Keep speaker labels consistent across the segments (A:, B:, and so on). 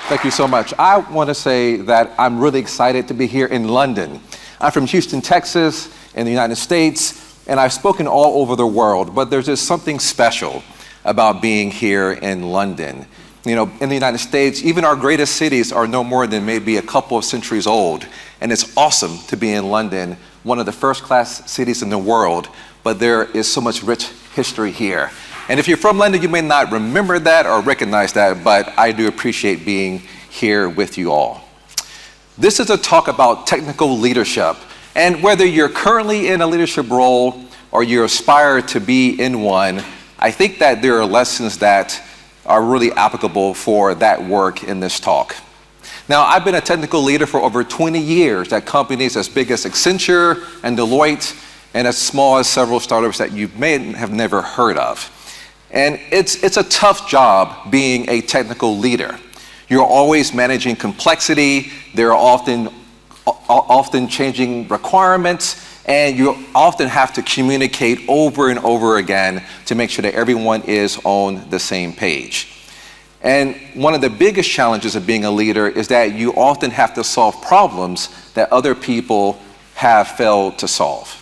A: Thank you so much. I want to say that I'm really excited to be here in London. I'm from Houston, Texas, in the United States, and I've spoken all over the world, but there's just something special about being here in London. You know, in the United States, even our greatest cities are no more than maybe a couple of centuries old, and it's awesome to be in London, one of the first-class cities in the world, but there is so much rich history here. And if you're from London, you may not remember that or recognize that, but I do appreciate being here with you all. This is a talk about technical leadership, and whether you're currently in a leadership role or you aspire to be in one, I think that there are lessons that are really applicable for that work in this talk. Now, I've been a technical leader for over 20 years at companies as big as Accenture and Deloitte, and as small as several startups that you may have never heard of. And it's a tough job being a technical leader. You're always managing complexity, there are often changing requirements, and you often have to communicate over and over again to make sure that everyone is on the same page. And one of the biggest challenges of being a leader is that you often have to solve problems that other people have failed to solve.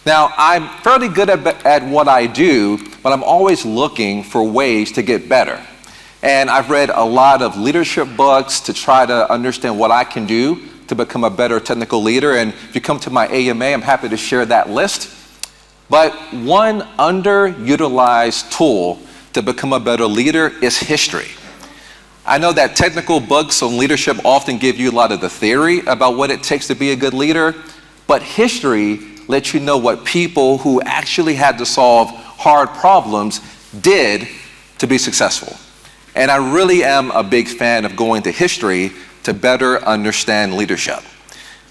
A: Now, I'm fairly good at what I do, but I'm always looking for ways to get better. And I've read a lot of leadership books to try to understand what I can do to become a better technical leader. And if you come to my AMA, I'm happy to share that list. But one underutilized tool to become a better leader is history. I know that technical books on leadership often give you a lot of the theory about what it takes to be a good leader, but history lets you know what people who actually had to solve hard problems did to be successful. And I really am a big fan of going to history to better understand leadership.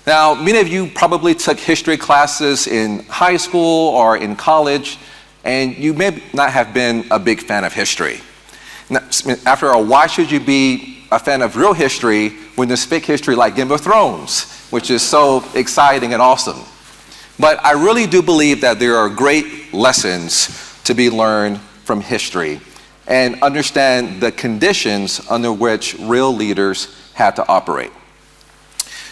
A: Now, many of you probably took history classes in high school or in college, and you may not have been a big fan of history. Now, after all, why should you be a fan of real history when there's fake history like Game of Thrones, which is so exciting and awesome? But I really do believe that there are great lessons to be learned from history and understand the conditions under which real leaders had to operate.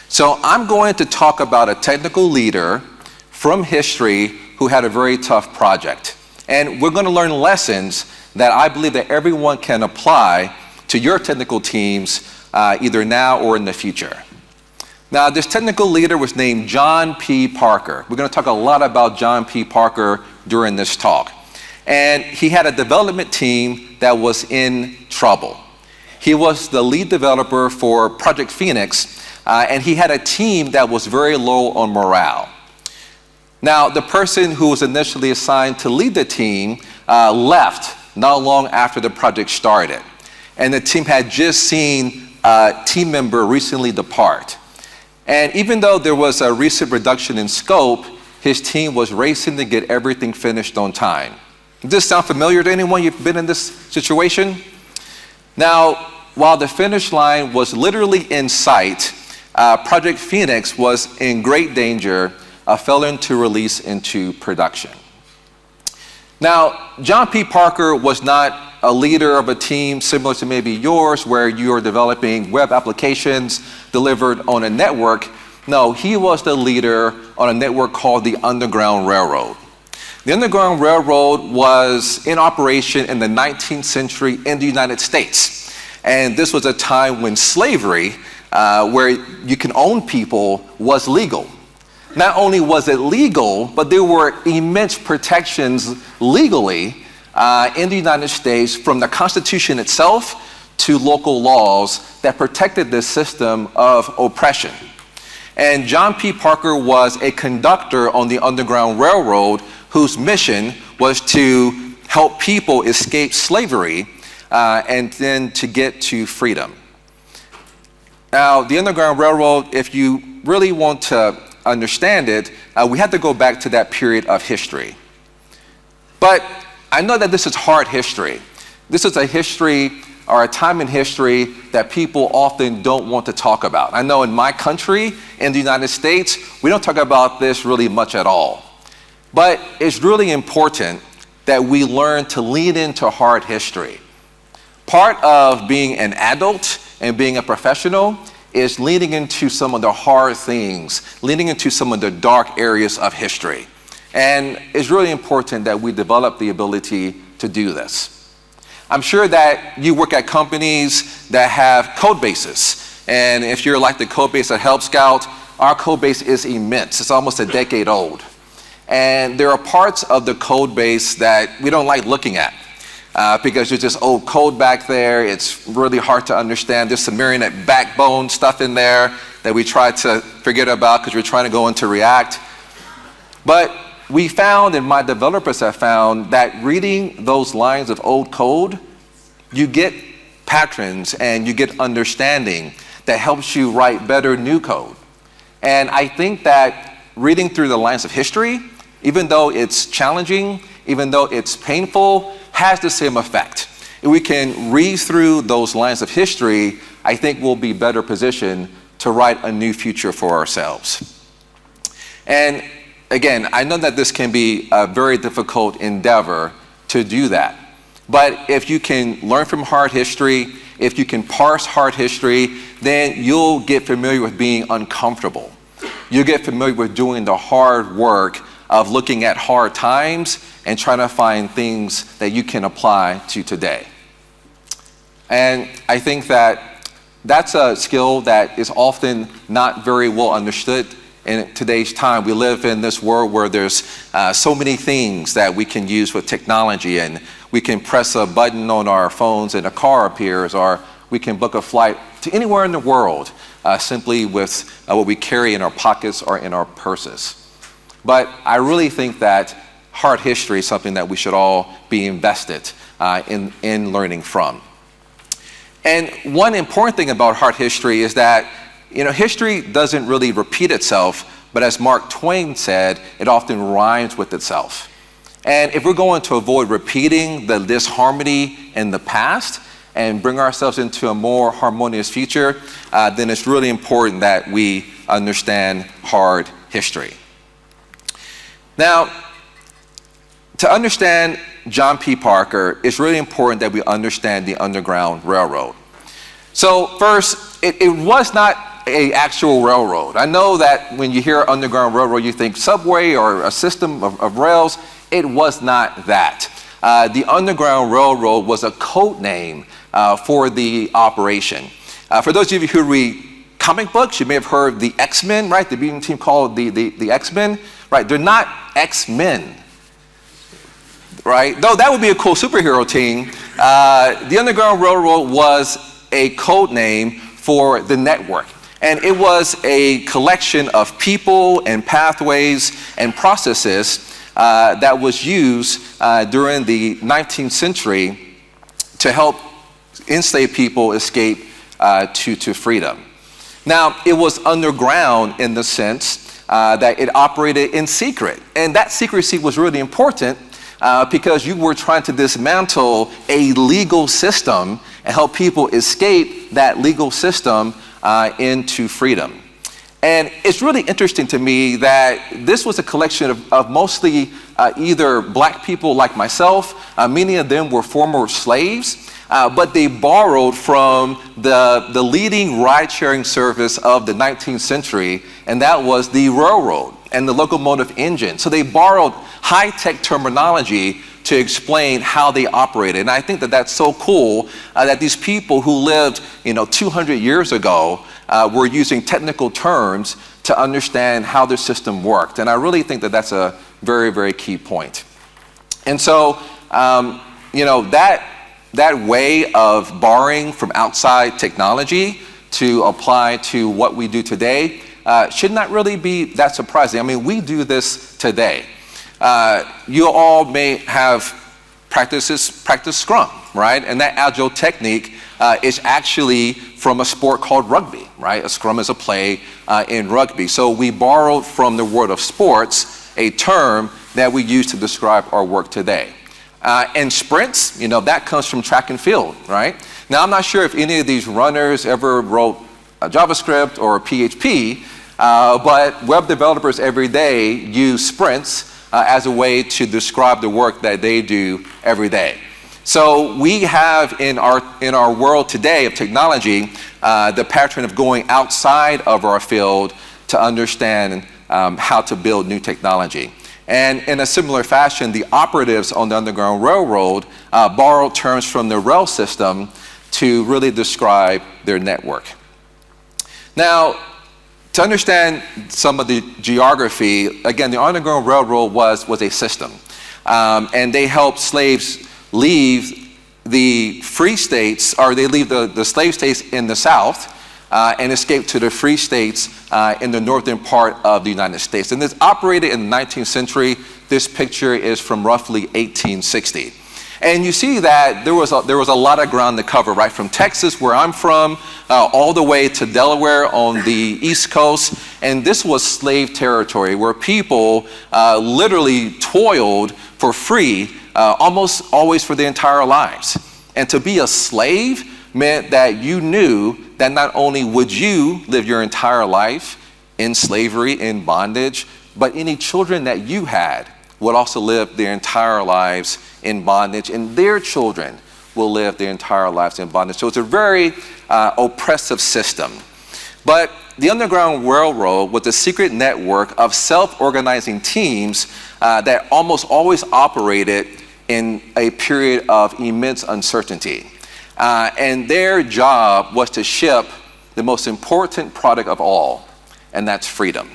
A: So I'm going to talk about a technical leader from history who had a very tough project. And we're going to learn lessons that I believe that everyone can apply to your technical teams either now or in the future. Now, this technical leader was named John P. Parker. We're going to talk a lot about John P. Parker during this talk. And he had a development team that was in trouble. He was the lead developer for Project Phoenix, and he had a team that was very low on morale. Now, the person who was initially assigned to lead the team left not long after the project started. And the team had just seen a team member recently depart. And even though there was a recent reduction in scope, his team was racing to get everything finished on time. Does this sound familiar to anyone? You've been in this situation? Now, while the finish line was literally in sight, Project Phoenix was in great danger of failing to release into production. Now, John P. Parker was not a leader of a team similar to maybe yours, where you are developing web applications delivered on a network. No, he was the leader on a network called the Underground Railroad. The Underground Railroad was in operation in the 19th century in the United States. And this was a time when slavery, where you can own people, was legal. Not only was it legal, but there were immense protections legally in the United States, from the Constitution itself to local laws that protected this system of oppression. And John P. Parker was a conductor on the Underground Railroad whose mission was to help people escape slavery and then to get to freedom. Now, the Underground Railroad, if you really want to understand it, we have to go back to that period of history. But I know that this is hard history. This is a history or a time in history that people often don't want to talk about. I know in my country, in the United States, we don't talk about this really much at all. But it's really important that we learn to lean into hard history. Part of being an adult and being a professional is leaning into some of the hard things, leaning into some of the dark areas of history. And it's really important that we develop the ability to do this. I'm sure that you work at companies that have code bases. And if you're like the code base at Help Scout, our code base is immense. It's almost a decade old. And there are parts of the code base that we don't like looking at because there's just old code back there. It's really hard to understand. There's some Marionette backbone stuff in there that we try to forget about because we're trying to go into React. But we found, and my developers have found, that reading those lines of old code, you get patterns and you get understanding that helps you write better new code. And I think that reading through the lines of history, even though it's challenging, even though it's painful, has the same effect. If we can read through those lines of history, I think we'll be better positioned to write a new future for ourselves. And again, I know that this can be a very difficult endeavor to do that. But if you can learn from hard history, if you can parse hard history, then you'll get familiar with being uncomfortable. You'll get familiar with doing the hard work of looking at hard times and trying to find things that you can apply to today. And I think that that's a skill that is often not very well understood in today's time. We live in this world where there's so many things that we can use with technology, and we can press a button on our phones and a car appears, or we can book a flight to anywhere in the world simply with what we carry in our pockets or in our purses. But I really think that hard history is something that we should all be invested in learning from. And one important thing about hard history is that history doesn't really repeat itself, but as Mark Twain said, it often rhymes with itself. And if we're going to avoid repeating the disharmony in the past and bring ourselves into a more harmonious future, then it's really important that we understand hard history. Now, to understand John P. Parker, it's really important that we understand the Underground Railroad. So first, it was not an actual railroad. I know that when you hear Underground Railroad, you think subway or a system of rails. It was not that. The Underground Railroad was a code name for the operation. For those of you who read comic books, you may have heard the X-Men, right? The mutant team called the X-Men, right? They're not X-Men, right? Though that would be a cool superhero team. The Underground Railroad was a code name for the network. And it was a collection of people and pathways and processes that was used during the 19th century to help enslaved people escape to freedom. Now, it was underground in the sense that it operated in secret. And that secrecy was really important because you were trying to dismantle a legal system and help people escape that legal system into freedom. And it's really interesting to me that this was a collection of mostly either black people like myself. Many of them were former slaves, but they borrowed from the leading ride-sharing service of the 19th century, and that was the railroad and the locomotive engine. So they borrowed high-tech terminology to explain how they operated. And I think that that's so cool that these people who lived 200 years ago were using technical terms to understand how their system worked. And I really think that that's a very, very key point. And so, that way of borrowing from outside technology to apply to what we do today should not really be that surprising. I mean, we do this today. You all may have practiced Scrum, right? And that agile technique is actually from a sport called rugby, right? A Scrum is a play in rugby. So we borrowed from the world of sports a term that we use to describe our work today. And sprints, that comes from track and field, right? Now, I'm not sure if any of these runners ever wrote JavaScript or PHP, but web developers every day use sprints as a way to describe the work that they do every day. So we have in our world today of technology, the pattern of going outside of our field to understand how to build new technology. And in a similar fashion, the operatives on the Underground Railroad borrowed terms from the rail system to really describe their network. Now, to understand some of the geography, again, the Underground Railroad was a system. And they helped slaves leave the free states, or they leave the slave states in the South and escape to the free states in the northern part of the United States. And this operated in the 19th century. This picture is from roughly 1860. And you see that there was a lot of ground to cover, right? From Texas, where I'm from, all the way to Delaware on the East Coast. And this was slave territory where people literally toiled for free, almost always for their entire lives. And to be a slave meant that you knew that not only would you live your entire life in slavery, in bondage, but any children that you had would also live their entire lives in bondage, and their children will live their entire lives in bondage. So it's a very oppressive system. But the Underground Railroad was a secret network of self-organizing teams that almost always operated in a period of immense uncertainty. And their job was to ship the most important product of all, and that's freedom.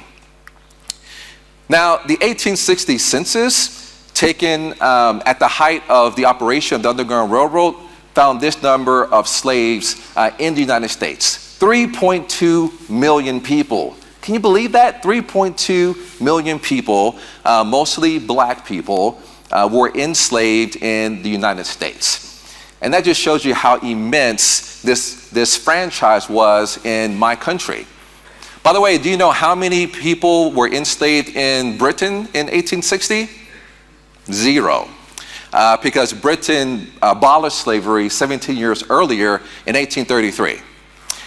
A: Now, the 1860 census, taken at the height of the operation of the Underground Railroad, found this number of slaves in the United States, 3.2 million people. Can you believe that? 3.2 million people, mostly black people, were enslaved in the United States. And that just shows you how immense this franchise was in my country. By the way, do you know how many people were enslaved in Britain in 1860? 0. Because Britain abolished slavery 17 years earlier in 1833.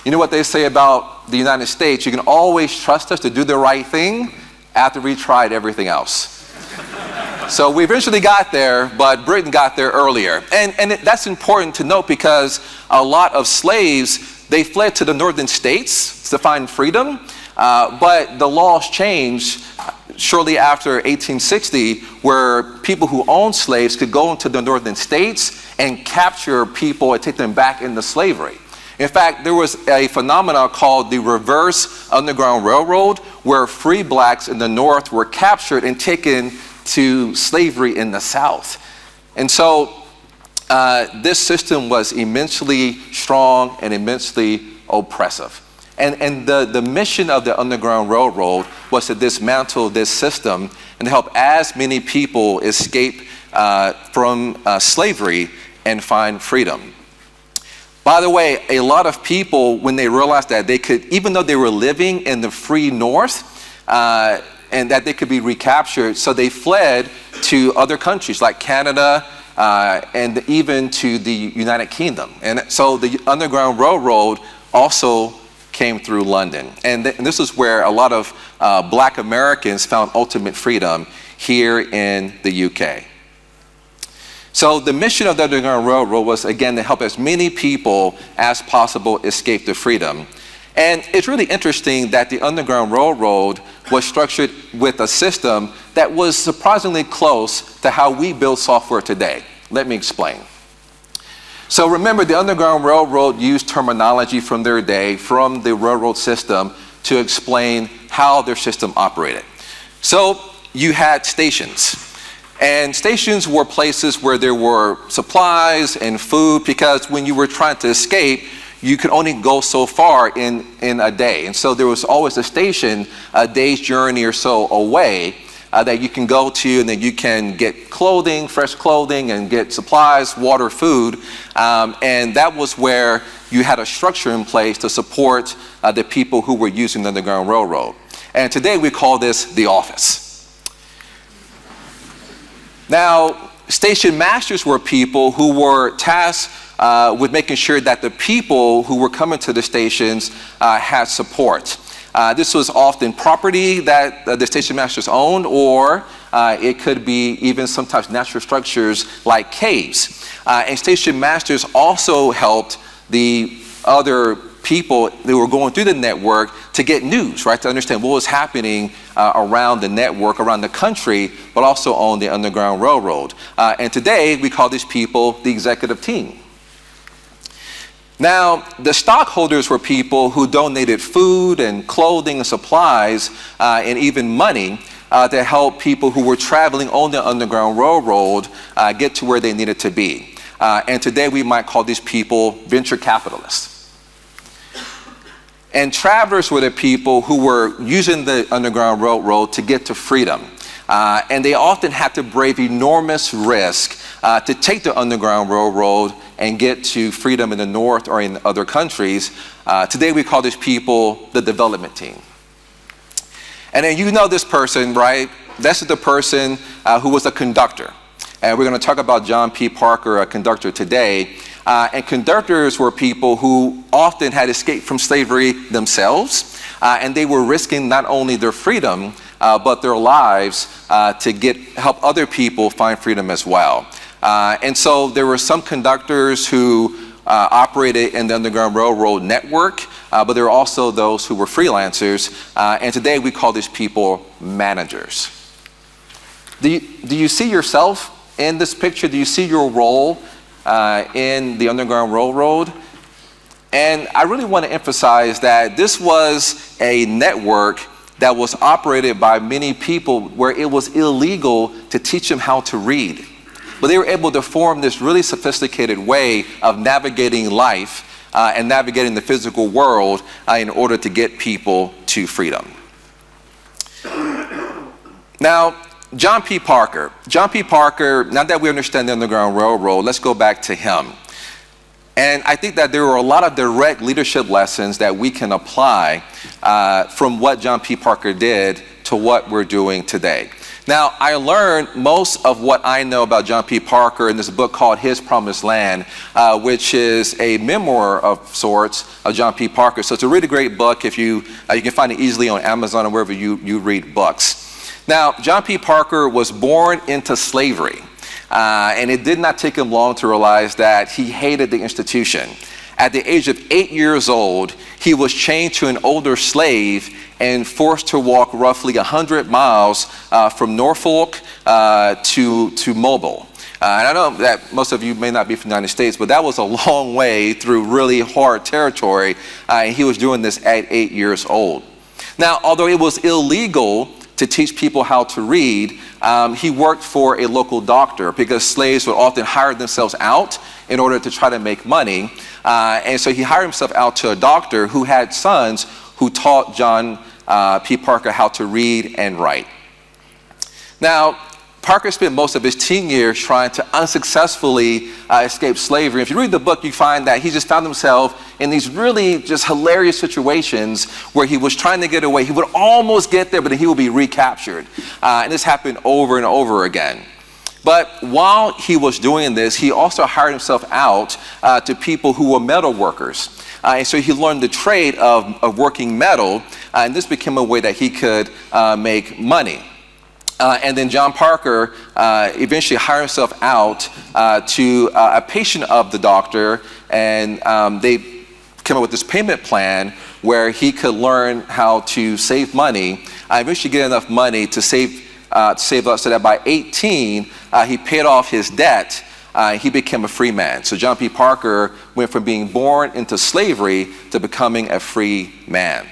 A: You know what they say about the United States? You can always trust us to do the right thing after we tried everything else. So we eventually got there, but Britain got there earlier. And that's important to note because a lot of slaves, they fled to the northern states to find freedom, but the laws changed shortly after 1860, where people who owned slaves could go into the northern states and capture people and take them back into slavery. In fact, there was a phenomenon called the reverse Underground Railroad, where free blacks in the north were captured and taken to slavery in the south. And so this system was immensely strong and immensely oppressive. And the mission of the Underground Railroad was to dismantle this system and to help as many people escape from slavery and find freedom. By the way, a lot of people, when they realized that they could, even though they were living in the free North, and that they could be recaptured, so they fled to other countries like Canada and even to the United Kingdom. And so the Underground Railroad also came through London. And this is where a lot of black Americans found ultimate freedom here in the UK. So the mission of the Underground Railroad was, again, to help as many people as possible escape to freedom. And it's really interesting that the Underground Railroad was structured with a system that was surprisingly close to how we build software today. Let me explain. So remember, the Underground Railroad used terminology from their day, from the railroad system, to explain how their system operated. So you had stations. And stations were places where there were supplies and food, because when you were trying to escape, you could only go so far in a day. And so there was always a station a day's journey or so away that you can go to, and then you can get clothing, fresh clothing, and get supplies, water, food. And that was where you had a structure in place to support the people who were using the Underground Railroad. And today we call this the office. Now, station masters were people who were tasked with making sure that the people who were coming to the stations had support. This was often property that the station masters owned, or It could be even sometimes natural structures like caves. And station masters also helped the other people that were going through the network to get news, right? To understand what was happening around the network, around the country, but also on the Underground Railroad. And today we call these people the executive team. Now, the stockholders were people who donated food and clothing and supplies and even money to help people who were traveling on the Underground Railroad get to where they needed to be. And today we might call these people venture capitalists. And travelers were the people who were using the Underground Railroad to get to freedom. And they often had to brave enormous risk to take the Underground Railroad and get to freedom in the North or in other countries. Today we call these people the development team. And then you know this person, right? This is the person who was a conductor. And we're going to talk about John P. Parker, a conductor, today. And conductors were people who often had escaped from slavery themselves. And they were risking not only their freedom, but their lives to help other people find freedom as well. And so there were some conductors who operated in the Underground Railroad network, but there were also those who were freelancers. And today we call these people managers. Do you see yourself in this picture? Do you see your role in the Underground Railroad? And I really want to emphasize that this was a network that was operated by many people where it was illegal to teach them how to read. But they were able to form this really sophisticated way of navigating life and navigating the physical world in order to get people to freedom. Now, John P. Parker. John P. Parker, now that we understand the Underground Railroad, let's go back to him. And I think that there were a lot of direct leadership lessons that we can apply from what John P. Parker did to what we're doing today. Now, I learned most of what I know about John P. Parker in this book called His Promised Land, which is a memoir of sorts of John P. Parker. So it's a really great book. If you can find it easily on Amazon or wherever you read books. Now, John P. Parker was born into slavery, and it did not take him long to realize that he hated the institution. At the age of 8 years old, he was chained to an older slave and forced to walk roughly 100 miles from Norfolk to Mobile. And I know that most of you may not be from the United States, but that was a long way through really hard territory, and he was doing this at 8 years old. Now, although it was illegal to teach people how to read, he worked for a local doctor because slaves would often hire themselves out in order to try to make money. And so he hired himself out to a doctor who had sons who taught John P. Parker how to read and write. Now, Parker spent most of his teen years trying to unsuccessfully escape slavery. If you read the book, you find that he just found himself in these really just hilarious situations where he was trying to get away. He would almost get there, but then he would be recaptured. And this happened over and over again. But while he was doing this, he also hired himself out to people who were metal workers. And so he learned the trade of working metal, and this became a way that he could make money. And then John Parker eventually hired himself out to a patient of the doctor, and they came up with this payment plan where he could learn how to save money, eventually get enough money to save up so that by 18, he paid off his debt. He became a free man. So John P. Parker went from being born into slavery to becoming a free man.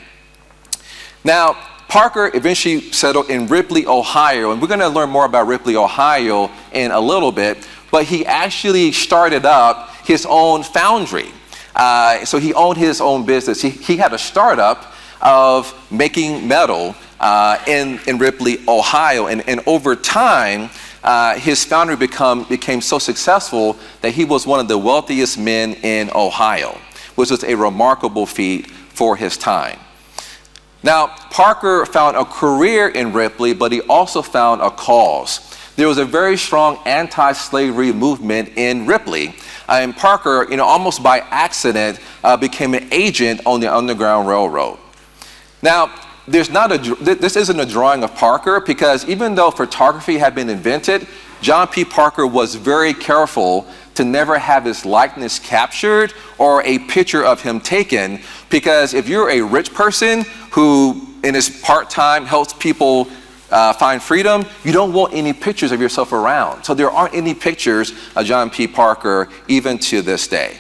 A: Now, Parker eventually settled in Ripley, Ohio, and we're going to learn more about Ripley, Ohio in a little bit, but he actually started up his own foundry. So he owned his own business. He had a startup of making metal in Ripley, Ohio, and over time, his foundry became so successful that he was one of the wealthiest men in Ohio, which was a remarkable feat for his time. Now, Parker found a career in Ripley, but he also found a cause. There was a very strong anti-slavery movement in Ripley, and Parker, almost by accident, became an agent on the Underground Railroad. Now, this isn't a drawing of Parker, because even though photography had been invented, John P. Parker was very careful to never have his likeness captured or a picture of him taken, because if you're a rich person who in his part-time helps people find freedom, you don't want any pictures of yourself around. So there aren't any pictures of John P. Parker even to this day.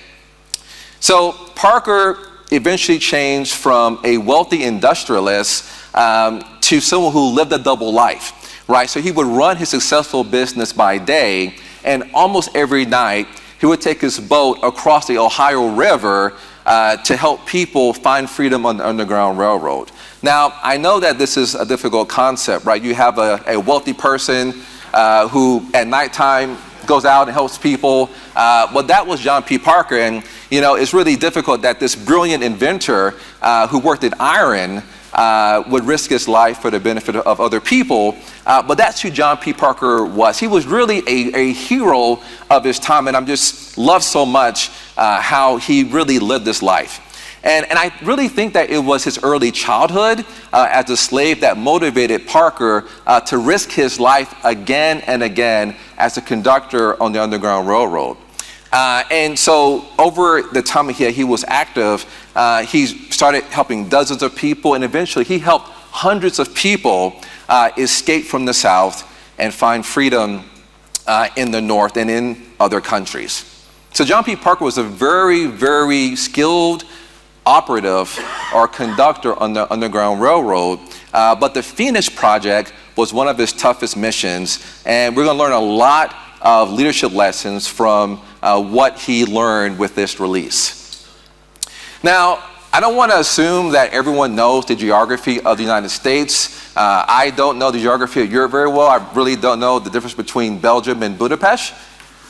A: So Parker eventually changed from a wealthy industrialist to someone who lived a double life, right? So he would run his successful business by day, and almost every night he would take his boat across the Ohio River to help people find freedom on the Underground Railroad. Now, I know that this is a difficult concept, right? You have a wealthy person who at nighttime goes out and helps people. But that was John P. Parker. And, you know, it's really difficult that this brilliant inventor who worked at iron would risk his life for the benefit of other people. But that's who John P. Parker was. He was really a hero of his time. And I just love so much how he really lived this life. And I really think that it was his early childhood as a slave that motivated Parker to risk his life again and again as a conductor on the Underground Railroad. And so over the time he was active, he started helping dozens of people, and eventually he helped hundreds of people escape from the South and find freedom in the North and in other countries. So John P. Parker was a very, very skilled operative or conductor on the Underground Railroad, but the Phoenix Project was one of his toughest missions, and we're going to learn a lot of leadership lessons from what he learned with this release. Now, I don't want to assume that everyone knows the geography of the United States. I don't know the geography of Europe very well. I really don't know the difference between Belgium and Budapest.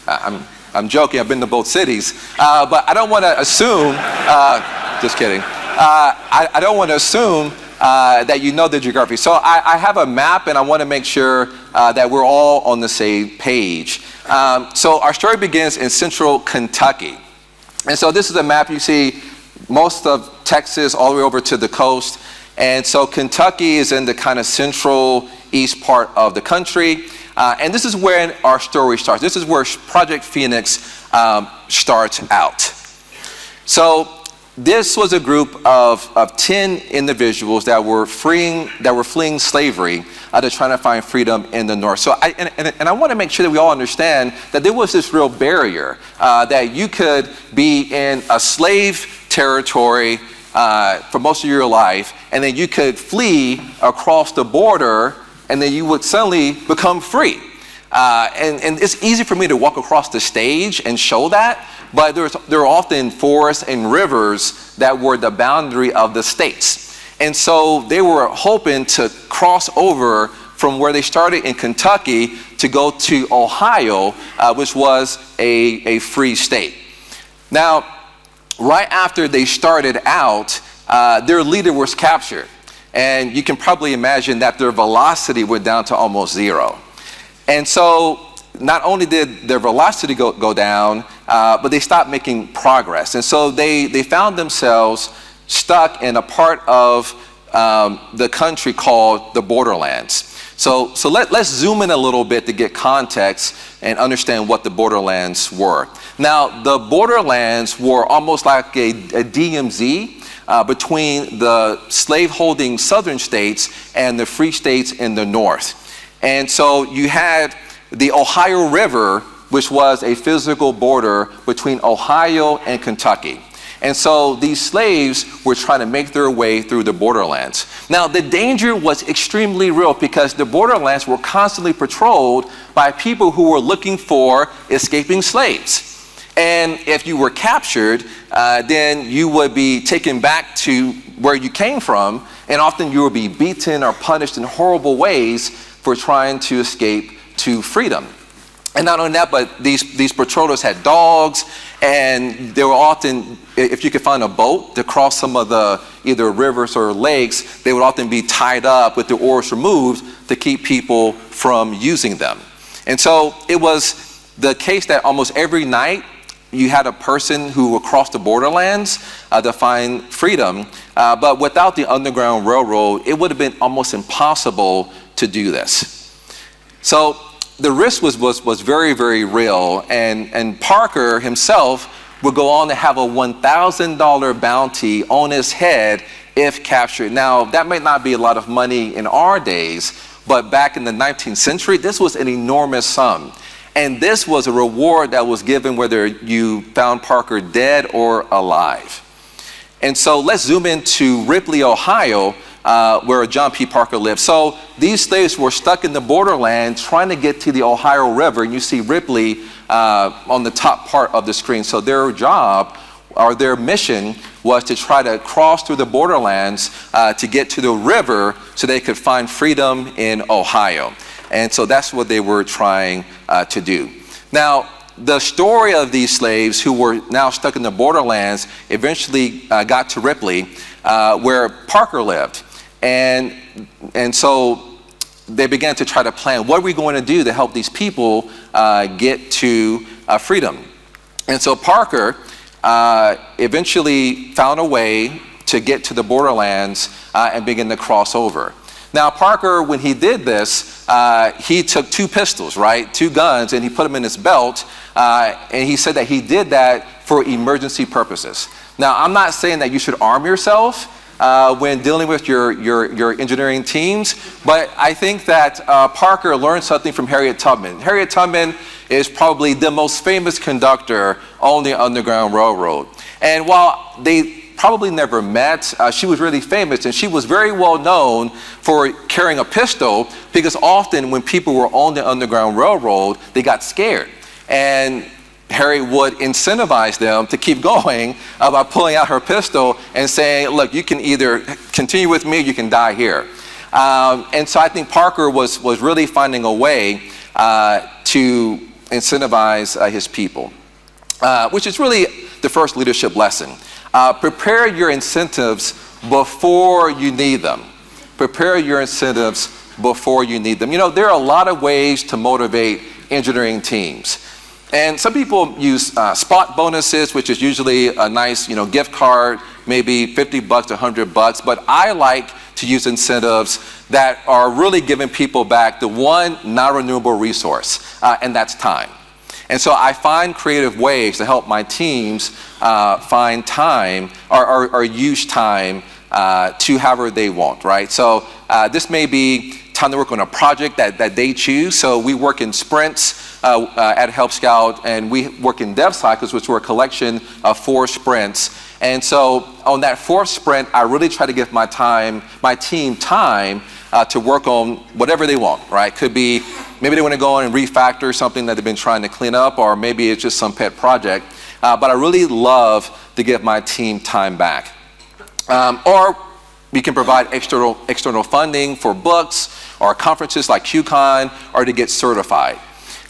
A: I'm joking, I've been to both cities, but I don't want to assume, just kidding. I don't want to assume that you know the geography. So I have a map, and I want to make sure that we're all on the same page. So our story begins in central Kentucky. And so this is a map. You see most of Texas all the way over to the coast. And so Kentucky is in the kind of central east part of the country. And this is where our story starts. This is where Project Phoenix starts out. So this was a group of 10 individuals that were fleeing slavery to trying to find freedom in the North. So I want to make sure that we all understand that there was this real barrier that you could be in a slave territory for most of your life, and then you could flee across the border, and then you would suddenly become free. And it's easy for me to walk across the stage and show that, but there are often forests and rivers that were the boundary of the states. And so they were hoping to cross over from where they started in Kentucky to go to Ohio, which was a free state. Now, right after they started out, their leader was captured. And you can probably imagine that their velocity went down to almost zero. And so not only did their velocity go down, but they stopped making progress. And so they found themselves stuck in a part of the country called the borderlands. So let's zoom in a little bit to get context and understand what the borderlands were. Now, the borderlands were almost like a DMZ between the slave-holding southern states and the free states in the north. And so you had the Ohio River, which was a physical border between Ohio and Kentucky. And so these slaves were trying to make their way through the borderlands. Now, the danger was extremely real because the borderlands were constantly patrolled by people who were looking for escaping slaves. And if you were captured, then you would be taken back to where you came from, and often you would be beaten or punished in horrible ways for trying to escape to freedom. And not only that, but these patrollers had dogs, and they were often, if you could find a boat to cross some of the either rivers or lakes, they would often be tied up with the oars removed to keep people from using them. And so it was the case that almost every night you had a person who would cross the borderlands to find freedom, but without the Underground Railroad, it would have been almost impossible to do this. So the risk was very, very real, and Parker himself would go on to have a $1,000 bounty on his head if captured. Now, that may not be a lot of money in our days, but back in the 19th century, this was an enormous sum. And this was a reward that was given whether you found Parker dead or alive. And so let's zoom into Ripley, Ohio, where John P. Parker lived. So these slaves were stuck in the borderland trying to get to the Ohio River. And you see Ripley on the top part of the screen. So their job or their mission was to try to cross through the borderlands to get to the river so they could find freedom in Ohio. And so that's what they were trying to do. Now, the story of these slaves who were now stuck in the borderlands eventually got to Ripley, where Parker lived. And so they began to try to plan, what are we going to do to help these people get to freedom? And so Parker eventually found a way to get to the borderlands and begin to cross over. Now, Parker, when he did this, he took 2 pistols, right? 2 guns, and he put them in his belt. And he said that he did that for emergency purposes. Now, I'm not saying that you should arm yourself when dealing with your engineering teams, but I think that Parker learned something from Harriet Tubman. Harriet Tubman is probably the most famous conductor on the Underground Railroad. And while they probably never met, she was really famous, and she was very well known for carrying a pistol, because often when people were on the Underground Railroad, they got scared. And Harry would incentivize them to keep going by pulling out her pistol and saying, look, you can either continue with me or you can die here. And so I think Parker was really finding a way to incentivize his people, which is really the first leadership lesson. Prepare your incentives before you need them. Prepare your incentives before you need them. You know, there are a lot of ways to motivate engineering teams. And some people use spot bonuses, which is usually a nice, gift card, maybe $50, $100. But I like to use incentives that are really giving people back the one non-renewable resource, and that's time. And so I find creative ways to help my teams find time or use time to however they want, right? So this may be time to work on a project that they choose. So we work in sprints at Help Scout, and we work in dev cycles, which were a collection of 4 sprints. And so on that 4th sprint, I really try to give my team time to work on whatever they want, right? Could be, maybe they want to go in and refactor something that they've been trying to clean up, or maybe it's just some pet project. But I really love to give my team time back. Or we can provide external funding for books or conferences like QCon, or to get certified.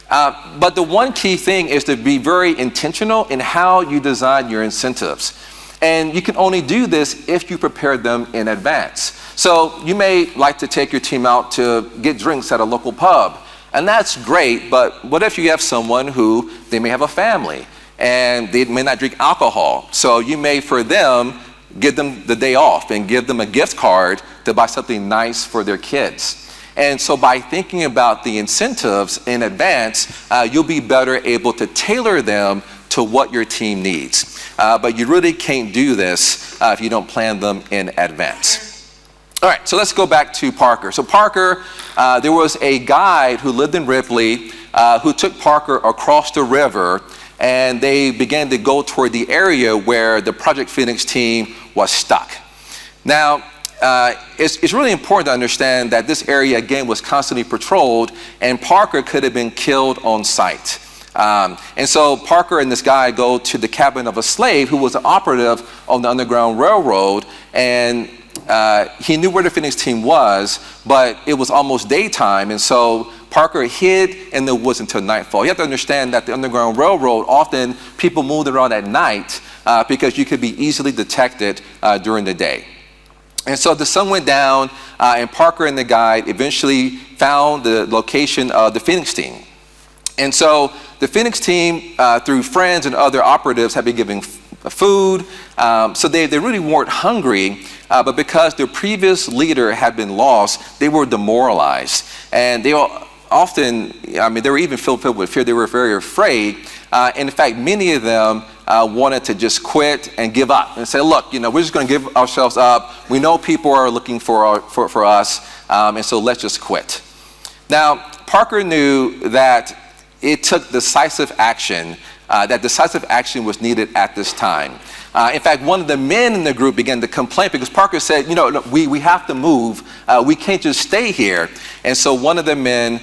A: But the one key thing is to be very intentional in how you design your incentives. And you can only do this if you prepare them in advance. So you may like to take your team out to get drinks at a local pub. And that's great, but what if you have someone who, they may have a family and they may not drink alcohol. So you may, for them, give them the day off and give them a gift card to buy something nice for their kids. And so by thinking about the incentives in advance, you'll be better able to tailor them to what your team needs. But you really can't do this if you don't plan them in advance. All right, so let's go back to Parker. So Parker, there was a guide who lived in Ripley who took Parker across the river, and they began to go toward the area where the Project Phoenix team was stuck. Now, it's really important to understand that this area, again, was constantly patrolled, and Parker could have been killed on sight. And so Parker and this guy go to the cabin of a slave who was an operative on the Underground Railroad, and he knew where the Phoenix team was, but it was almost daytime, and so Parker hid in the woods until nightfall. You have to understand that the Underground Railroad, often people moved around at night because you could be easily detected during the day. And so the sun went down, and Parker and the guide eventually found the location of the Phoenix team. And so the Phoenix team, through friends and other operatives, have been giving food. So they really weren't hungry, but because their previous leader had been lost, they were demoralized. And they often, they were even filled with fear. They were very afraid. And in fact, many of them wanted to just quit and give up and say, look, we're just going to give ourselves up. We know people are looking for us, and so let's just quit. Now, Parker knew that it took decisive action, that decisive action was needed at this time. In fact, one of the men in the group began to complain because Parker said, we have to move. We can't just stay here. And so one of the men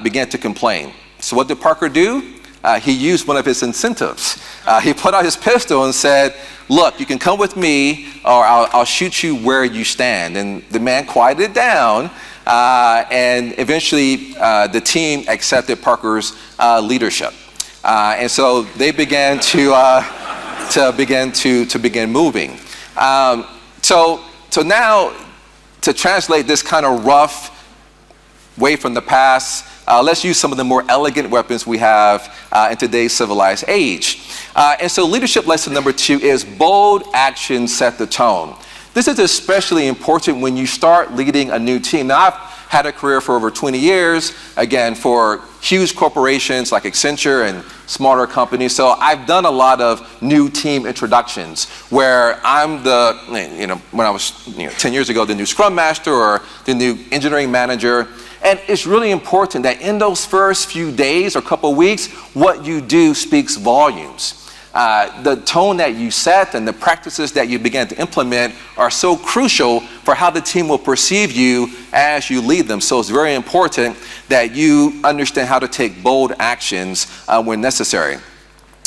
A: began to complain. So what did Parker do? He used one of his incentives. He put out his pistol and said, look, you can come with me or I'll shoot you where you stand. And the man quieted down. And eventually, the team accepted Parker's leadership, and so they began to begin moving. So now, to translate this kind of rough way from the past, let's use some of the more elegant weapons we have in today's civilized age. And so, leadership lesson number 2 is bold action set the tone. This is especially important when you start leading a new team. Now, I've had a career for over 20 years, again, for huge corporations like Accenture and smaller companies. So I've done a lot of new team introductions where I'm when I was 10 years ago, the new Scrum Master or the new engineering manager. And it's really important that in those first few days or couple weeks, what you do speaks volumes. The tone that you set and the practices that you begin to implement are so crucial for how the team will perceive you as you lead them. So it's very important that you understand how to take bold actions when necessary.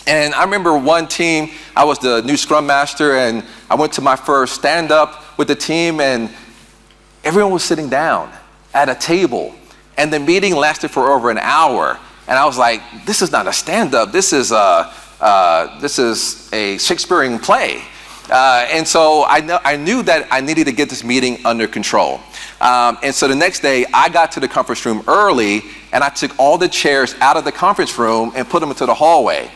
A: And I remember one team, I was the new Scrum Master, and I went to my first stand-up with the team, and everyone was sitting down at a table, and the meeting lasted for over an hour. And I was like, this is not a stand-up, this is a Shakespearean play. And so I knew that I needed to get this meeting under control. And so the next day, I got to the conference room early, and I took all the chairs out of the conference room and put them into the hallway.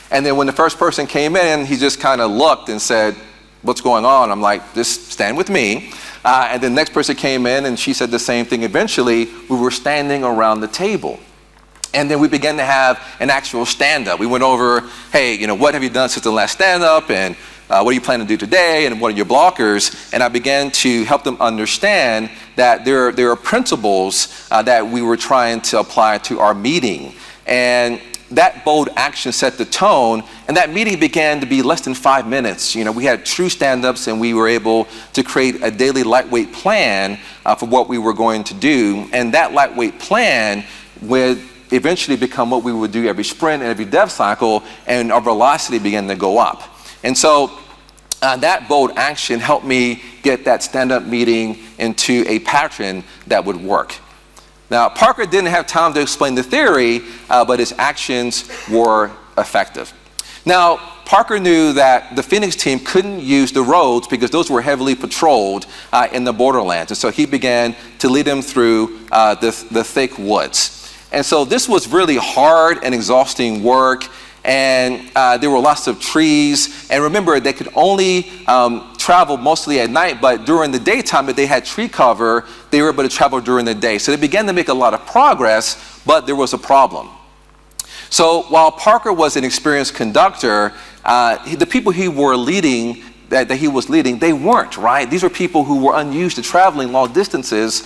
A: And then when the first person came in, he just kind of looked and said, what's going on? I'm like, just stand with me. And then the next person came in, and she said the same thing. Eventually, we were standing around the table. And then we began to have an actual stand-up. We went over, hey, what have you done since the last stand-up? And what are you planning to do today? And what are your blockers? And I began to help them understand that there are principles that we were trying to apply to our meeting. And that bold action set the tone. And that meeting began to be less than 5 minutes. We had true stand-ups, and we were able to create a daily lightweight plan for what we were going to do. And that lightweight plan would eventually become what we would do every sprint and every dev cycle, and our velocity began to go up. And so that bold action helped me get that stand-up meeting into a pattern that would work. Now, Parker didn't have time to explain the theory, but his actions were effective. Now, Parker knew that the Phoenix team couldn't use the roads because those were heavily patrolled in the borderlands. And so he began to lead them through the thick woods. And so this was really hard and exhausting work, and there were lots of trees. And remember, they could only travel mostly at night, but during the daytime, if they had tree cover, they were able to travel during the day. So they began to make a lot of progress, but there was a problem. So while Parker was an experienced conductor, the people he was leading, they weren't, right? These were people who were unused to traveling long distances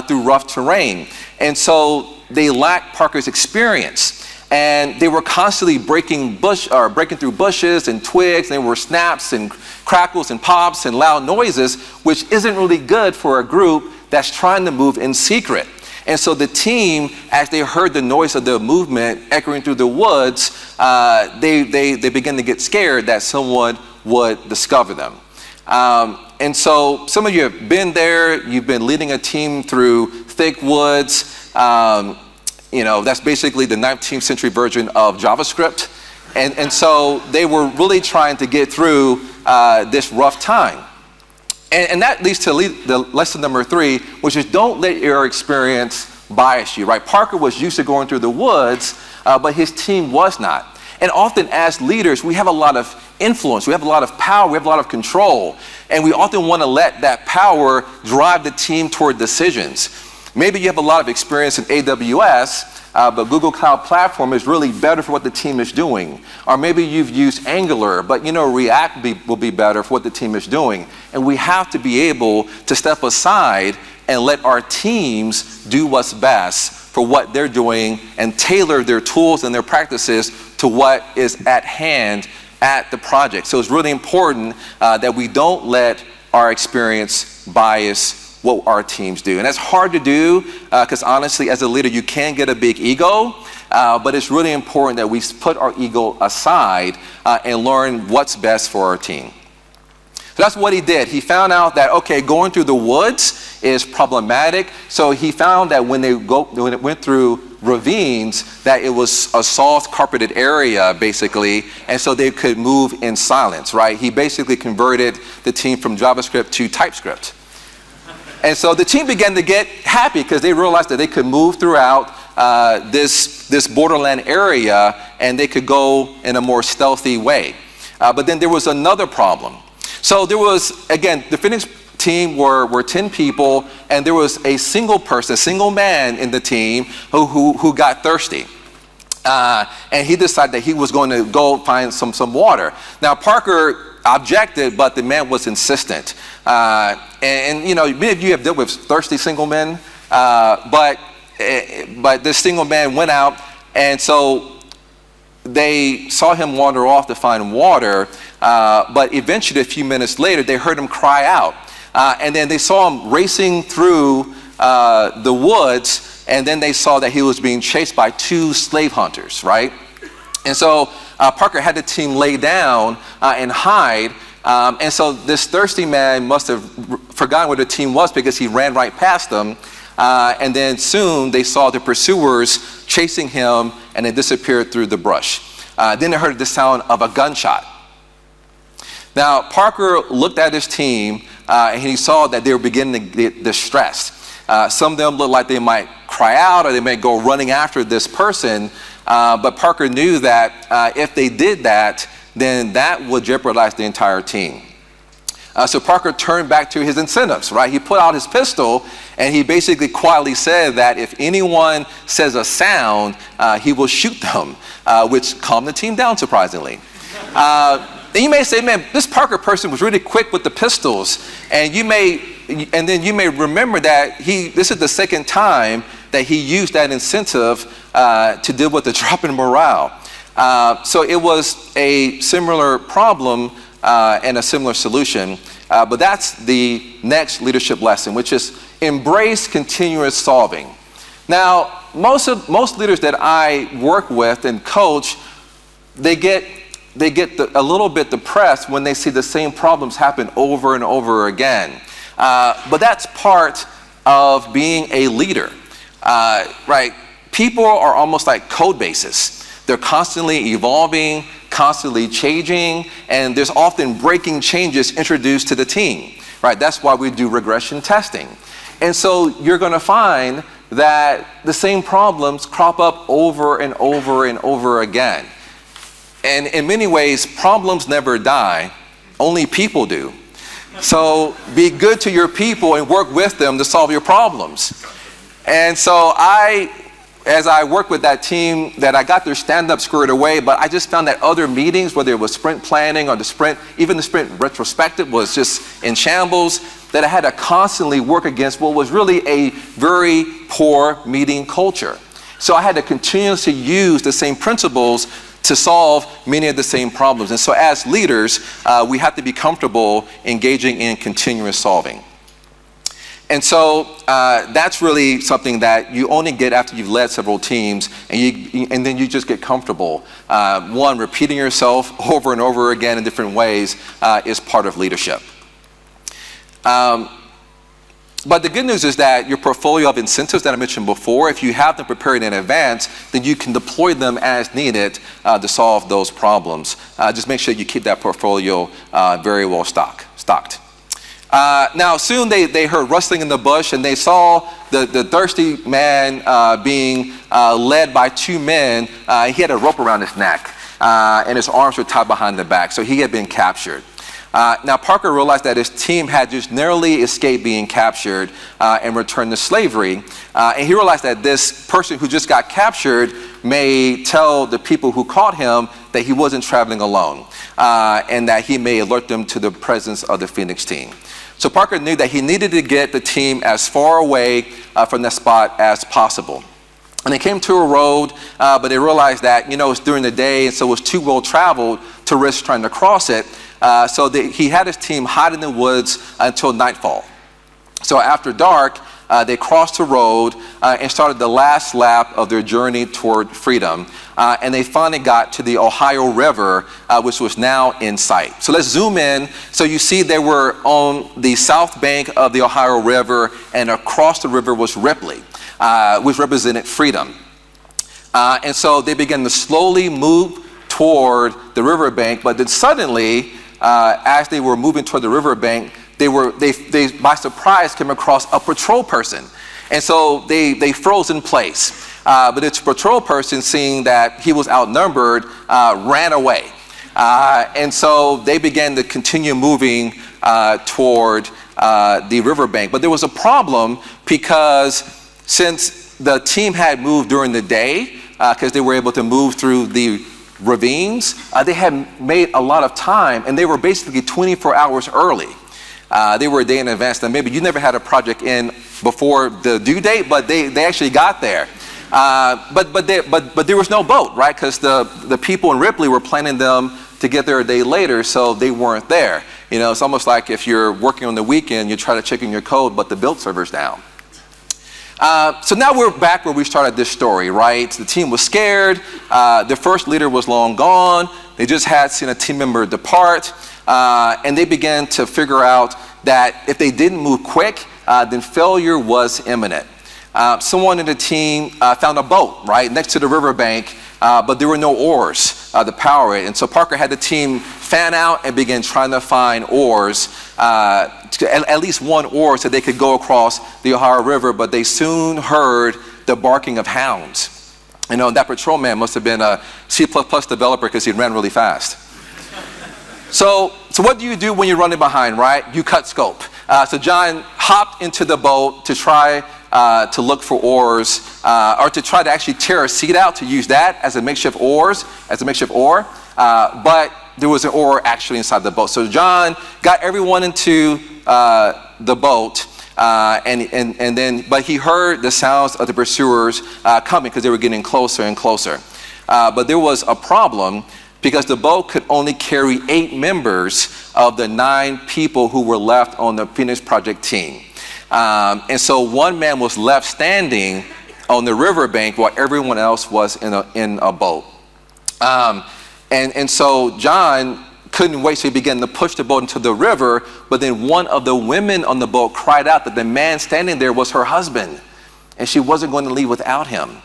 A: through rough terrain. And so they lacked Parker's experience. And they were constantly breaking through bushes and twigs, and there were snaps and crackles and pops and loud noises, which isn't really good for a group that's trying to move in secret. And so the team, as they heard the noise of the movement echoing through the woods, they began to get scared that someone would discover them. And so some of you have been there. You've been leading a team through thick woods. That's basically the 19th century version of JavaScript. And so they were really trying to get through this rough time. And that leads to the lesson number 3, which is don't let your experience bias you, right? Parker was used to going through the woods, but his team was not. And often as leaders, we have a lot of influence, we have a lot of power, we have a lot of control, and we often want to let that power drive the team toward decisions. Maybe you have a lot of experience in AWS, but Google Cloud Platform is really better for what the team is doing. Or maybe you've used Angular, but React will be better for what the team is doing. And we have to be able to step aside and let our teams do what's best for what they're doing and tailor their tools and their practices to what is at hand at the project. So it's really important that we don't let our experience bias what our teams do. And that's hard to do because honestly, as a leader, you can get a big ego, but it's really important that we put our ego aside and learn what's best for our team. So that's what he did. He found out that, okay, going through the woods is problematic. So he found that when it went through ravines, that it was a soft carpeted area, basically, and so they could move in silence, right? He basically converted the team from JavaScript to TypeScript. And so the team began to get happy because they realized that they could move throughout this borderland area and they could go in a more stealthy way. But then there was another problem. So there was, again, the Phoenix team were 10 people, and there was a single person, a single man in the team who got thirsty. And he decided that he was going to go find some water. Now, Parker objected, but the man was insistent. And many of you have dealt with thirsty single men, but this single man went out, and so they saw him wander off to find water, but eventually a few minutes later they heard him cry out, and then they saw him racing through the woods, and then they saw that he was being chased by 2 slave hunters, right? And so Parker had the team lay down and hide, and so this thirsty man must have forgotten where the team was because he ran right past them. And then soon they saw the pursuers chasing him, and they disappeared through the brush. Then they heard the sound of a gunshot. Now, Parker looked at his team, and he saw that they were beginning to get distressed. Some of them looked like they might cry out or they might go running after this person, but Parker knew that if they did that, then that would jeopardize the entire team. So Parker turned back to his incentives, right? He put out his pistol, and he basically quietly said that if anyone says a sound, he will shoot them, which calmed the team down, surprisingly. And you may say, man, this Parker person was really quick with the pistols, and then you may remember that this is the second time that he used that incentive to deal with the drop in morale. So it was a similar problem and a similar solution. But that's the next leadership lesson, which is embrace continuous solving. Now, most leaders that I work with and coach, they get a little bit depressed when they see the same problems happen over and over again. But that's part of being a leader, right? People are almost like code bases. They're constantly evolving, constantly changing, and there's often breaking changes introduced to the team, right? That's why we do regression testing. And so you're going to find that the same problems crop up over and over and over again. And in many ways, problems never die, only people do. So be good to your people and work with them to solve your problems. And so as I worked with that team, that I got their stand-up squared away, but I just found that other meetings, whether it was sprint planning or even the sprint retrospective was just in shambles, that I had to constantly work against what was really a very poor meeting culture. So I had to continuously use the same principles to solve many of the same problems. And so as leaders, we have to be comfortable engaging in continuous solving. And so that's really something that you only get after you've led several teams, and then you just get comfortable. One, repeating yourself over and over again in different ways is part of leadership. But the good news is that your portfolio of incentives that I mentioned before, if you have them prepared in advance, then you can deploy them as needed to solve those problems. Just make sure you keep that portfolio very well stocked. Now, soon they heard rustling in the bush, and they saw the thirsty man being led by two men. He had a rope around his neck, and his arms were tied behind the back, so he had been captured. Now, Parker realized that his team had just narrowly escaped being captured and returned to slavery. And he realized that this person who just got captured may tell the people who caught him that he wasn't traveling alone, and that he may alert them to the presence of the Phoenix team. So Parker knew that he needed to get the team as far away from that spot as possible. And they came to a road, but they realized that, it's during the day, and so it was too well traveled to risk trying to cross it. So he had his team hide in the woods until nightfall. So after dark, they crossed the road and started the last lap of their journey toward freedom. And they finally got to the Ohio River, which was now in sight. So let's zoom in. So you see they were on the south bank of the Ohio River, and across the river was Ripley, which represented freedom. And so they began to slowly move toward the riverbank, but then suddenly, as they were moving toward the riverbank, they by surprise came across a patrol person. And so they froze in place. But this patrol person, seeing that he was outnumbered, ran away. And so they began to continue moving toward the riverbank. But there was a problem, because since the team had moved during the day, because they were able to move through the ravines, they had made a lot of time, and they were basically 24 hours early. They were a day in advance. Now, maybe you never had a project in before the due date, but they actually got there. But there was no boat, right? Because the people in Ripley were planning them to get there a day later, so they weren't there. It's almost like if you're working on the weekend, you try to check in your code, but the build server's down. So now we're back where we started this story, right? The team was scared. The first leader was long gone. They just had seen a team member depart. And they began to figure out that if they didn't move quick, then failure was imminent. Someone in the team found a boat, right, next to the riverbank, but there were no oars to power it. And so Parker had the team fan out and begin trying to find oars, at least one oar, so they could go across the Ohio River. But they soon heard the barking of hounds. That patrolman must have been a C++ developer, because he ran really fast. So what do you do when you're running behind, right? You cut scope. So John hopped into the boat to try to look for oars, or to try to actually tear a seat out to use that as a makeshift oar. But there was an oar actually inside the boat. So John got everyone into the boat, but he heard the sounds of the pursuers coming, because they were getting closer and closer. But there was a problem, because the boat could only carry 8 members of the 9 people who were left on the Phoenix Project team. And so one man was left standing on the riverbank while everyone else was in a boat. And so John couldn't wait, so he began to push the boat into the river. But then one of the women on the boat cried out that the man standing there was her husband, and she wasn't going to leave without him.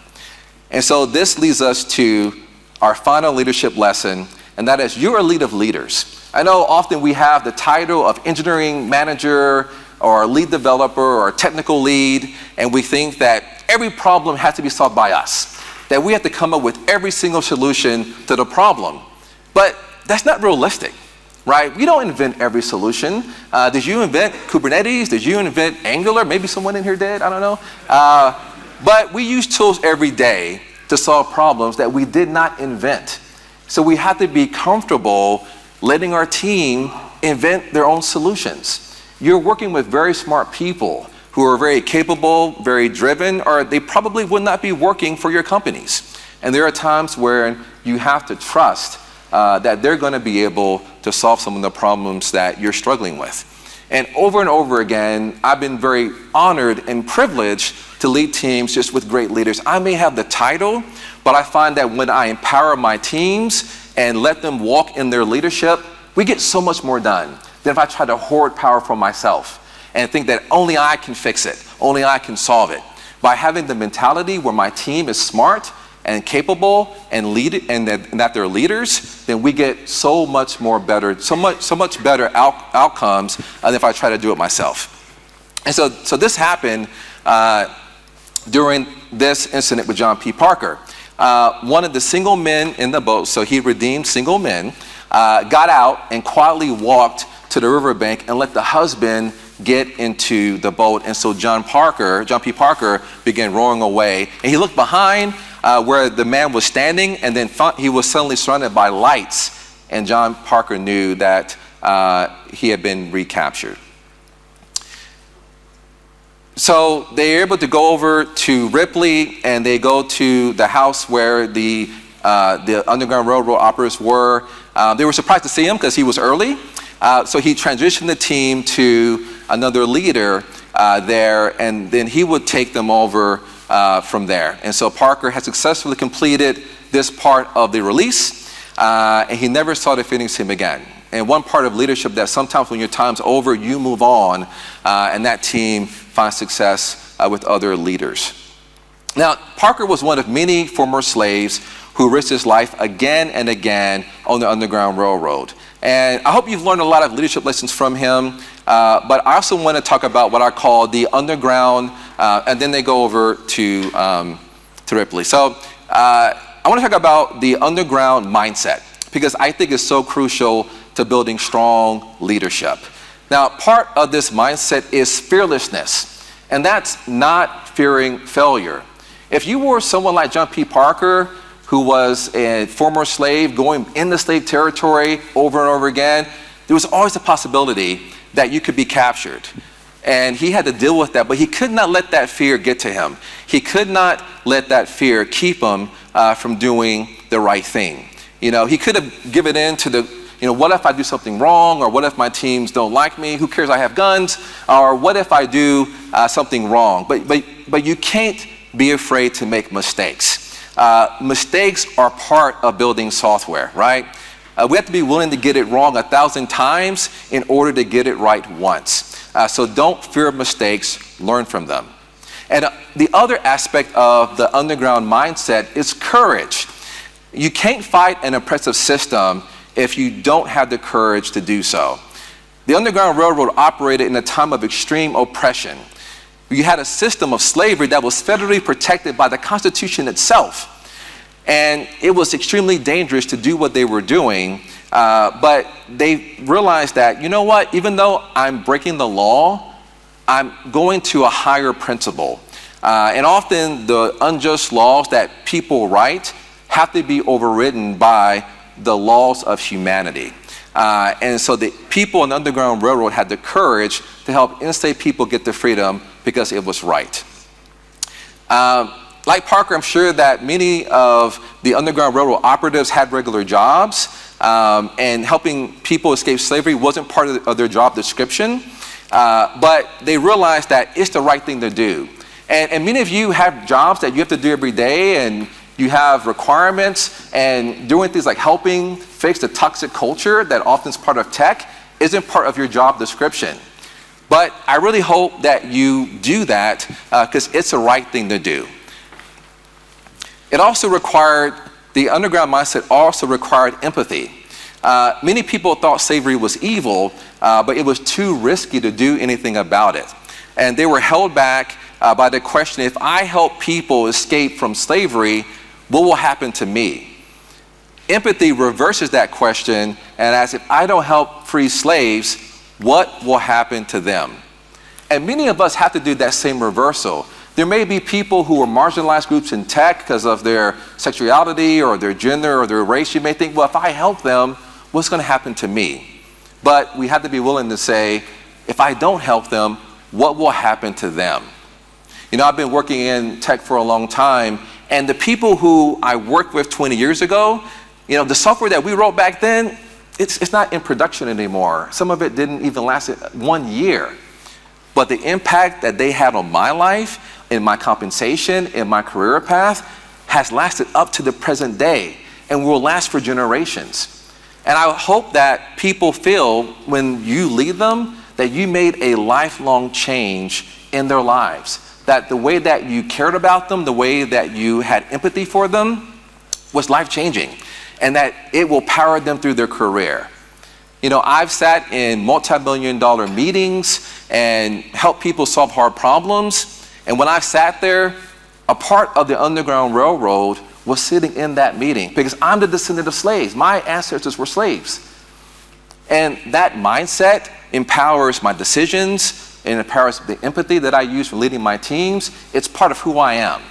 A: And so this leads us to our final leadership lesson, and that is, you're a lead of leaders. I know often we have the title of engineering manager or lead developer or technical lead, and we think that every problem has to be solved by us, that we have to come up with every single solution to the problem. But that's not realistic, right? We don't invent every solution. Did you invent Kubernetes? Did you invent Angular? Maybe someone in here did, I don't know. But we use tools every day to solve problems that we did not invent. So we have to be comfortable letting our team invent their own solutions. You're working with very smart people who are very capable, very driven, or they probably would not be working for your companies. And there are times where you have to trust that they're going to be able to solve some of the problems that you're struggling with. And over again, I've been very honored and privileged to lead teams just with great leaders. I may have the title, but I find that when I empower my teams and let them walk in their leadership, we get so much more done than if I try to hoard power for myself and think that only I can fix it, only I can solve it. By having the mentality where my team is smart and capable and that they're leaders, then we get so much better outcomes than if I try to do it myself. And so this happened during this incident with John P. Parker. One of the single men in the boat, so he redeemed single men, got out and quietly walked to the riverbank and let the husband get into the boat. And so John P. Parker began rowing away. And he looked behind where the man was standing, and then he was suddenly surrounded by lights. And John Parker knew that he had been recaptured. So they're able to go over to Ripley, and they go to the house where the Underground Railroad operatives were. They were surprised to see him because he was early. So he transitioned the team to another leader there, and then he would take them over from there. And so Parker had successfully completed this part of the release, and he never saw to finish him again. And one part of leadership that sometimes when your time's over, you move on, and that team finds success with other leaders. Now, Parker was one of many former slaves who risked his life again and again on the Underground Railroad. And I hope you've learned a lot of leadership lessons from him, but I also want to talk about what I call the underground, and then they go over to Ripley. So I want to talk about the underground mindset, because I think it's so crucial to building strong leadership. Now, part of this mindset is fearlessness, and that's not fearing failure. If you were someone like John P. Parker, who was a former slave going in the slave territory over and over again, there was always a possibility that you could be captured. And he had to deal with that, but he could not let that fear get to him. He could not let that fear keep him from doing the right thing. You know, he could have given in to what if I do something wrong, or what if my teams don't like me? Who cares, I have guns? Or what if I do something wrong? But you can't be afraid to make mistakes. Mistakes are part of building software, right? We have to be willing to get it wrong 1,000 times in order to get it right once. So don't fear mistakes, learn from them. And the other aspect of the underground mindset is courage. You can't fight an oppressive system if you don't have the courage to do so. The Underground Railroad operated in a time of extreme oppression. You had a system of slavery that was federally protected by the Constitution itself. And it was extremely dangerous to do what they were doing, but they realized that, you know what, even though I'm breaking the law, I'm going to a higher principle. And often the unjust laws that people write have to be overridden by the laws of humanity. And so the people in the Underground Railroad had the courage to help enslaved people get their freedom because it was right. Like Parker, I'm sure that many of the Underground Railroad operatives had regular jobs, and helping people escape slavery wasn't part of their job description, but they realized that it's the right thing to do. And many of you have jobs that you have to do every day, and you have requirements, and doing things like helping fix the toxic culture that often is part of tech isn't part of your job description. But I really hope that you do that because it's the right thing to do. It also required, the underground mindset also required empathy. Many people thought slavery was evil, but it was too risky to do anything about it. And they were held back by the question, if I help people escape from slavery, what will happen to me? Empathy reverses that question and asks, if I don't help free slaves, what will happen to them? And many of us have to do that same reversal. There may be people who are marginalized groups in tech because of their sexuality or their gender or their race. You may think, well, if I help them, what's going to happen to me? But we have to be willing to say, if I don't help them, what will happen to them? You know, I've been working in tech for a long time, and the people who I worked with 20 years ago, you know, the software that we wrote back then, it's not in production anymore. Some of it didn't even last 1 year. But the impact that they had on my life, in my compensation, in my career path, has lasted up to the present day and will last for generations. And I hope that people feel when you lead them that you made a lifelong change in their lives. that the way that you cared about them, the way that you had empathy for them was life-changing, and that it will power them through their career. You know, I've sat in multi-million-dollar meetings and helped people solve hard problems, and when I sat there, a part of the Underground Railroad was sitting in that meeting, because I'm the descendant of slaves. My ancestors were slaves. And that mindset empowers my decisions and empowers the empathy that I use for leading my teams. It's part of who I am.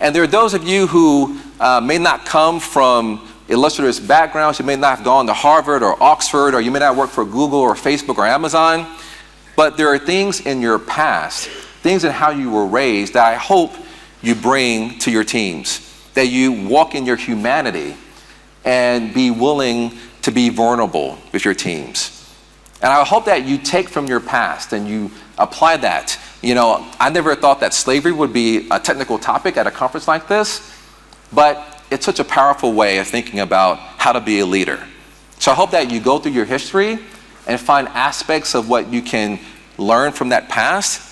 A: And there are those of you who may not come from illustrious backgrounds. You may not have gone to Harvard or Oxford, or you may not work for Google or Facebook or Amazon. But there are things in your past, things in how you were raised, that I hope you bring to your teams, that you walk in your humanity and be willing to be vulnerable with your teams. And I hope that you take from your past and you apply that. You know, I never thought that slavery would be a technical topic at a conference like this, but it's such a powerful way of thinking about how to be a leader. So I hope that you go through your history and find aspects of what you can learn from that past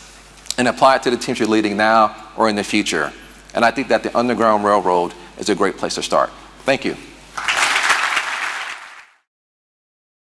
A: and apply it to the teams you're leading now or in the future. And I think that the Underground Railroad is a great place to start. Thank you.